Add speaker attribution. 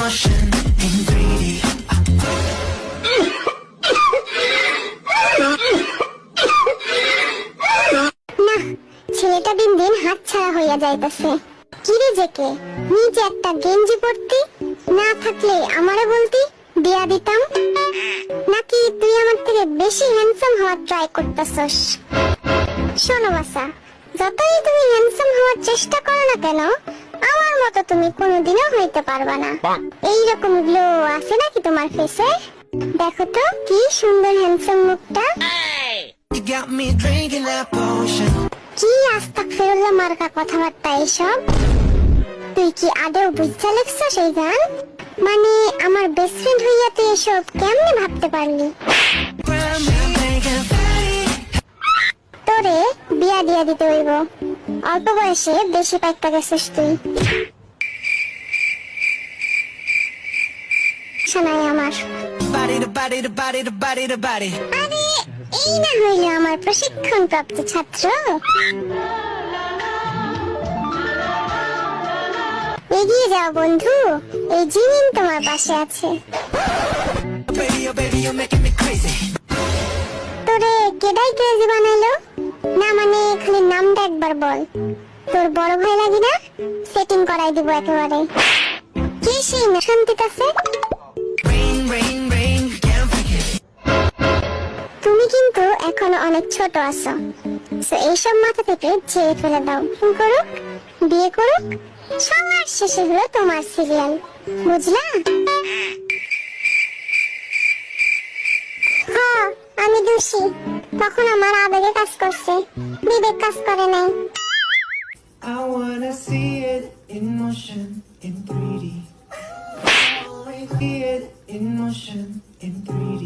Speaker 1: motion in 3D.
Speaker 2: না, ছেলেটা দিন দিন হাতছাড়া হইয়া যাইতেছে। কিরে জেকে, নিজে একটা গেঞ্জি পরতি, না থাকলে আমারে বলতি, দিয়া দিতাম। নাকি তুই আমার থেকে বেশি হ্যান্ডসাম হওয়ার ট্রাই করতেছস? শোনো বাসা, যতই তুমি হ্যান্ডসাম হওয়ার চেষ্টা করো না কেন, আমার মতো তুমি কোনোদিনও হইতে পারবা না। এইরকম গ্লো আছে নাকি তোমার ফেসে? দেখো তো কি সুন্দর হ্যান্ডসাম মুখটা।
Speaker 1: You got me drinking that potion.
Speaker 2: কি আস্তাগফিরুল্লাহ মার্কা কথাবার্তা এসব? তুই কি আদৌ বুঝতে লেখছ সেই গান? মানে আমার বেস্ট ফ্রেন্ড হইয়া তুই এসব কেমনে ভাবতে পারলি?
Speaker 1: Grab me, making fatty.
Speaker 2: তোরে বিয়া দিয়া দিতে হইব, অল্প বয়সে বেশি পাইকা গেছিস তুই। শোনাই আমার।
Speaker 1: Body to body to body to body to body.
Speaker 2: আরে এই না হইল আমার প্রশিক্ষণ প্রাপ্ত ছাত্র। এগিয়ে যাও বন্ধু, এই জিনিস তোমার পাশে আছে।
Speaker 1: Baby, oh baby, you're making me crazy.
Speaker 2: তোরে কেডাই ক্রেজি বানাইলো? না মানে খালি নামটা একবার বল। তোর বড় ভাই লাগি না? সেটিং করাই দিব একেবারে। কি সেই শান্তিতে আছে?
Speaker 1: Rain, rain, rain, can't fake it.
Speaker 2: তুমি কিন্তু এখনো অনেক ছোট আছো, তো এইসব মাথা থেকে ঝেড়ে ফেলে দাও। করুক, বিয়ে করুক, সবার শেষে হলো তোমার সিরিয়াল, বুঝলা? হ্যাঁ, আমি দোষী। তখন আমার আবেগে কাজ করছে, বিবেক কাজ করে নাই।
Speaker 1: I wanna see it in motion in 3D. See it in motion in 3D.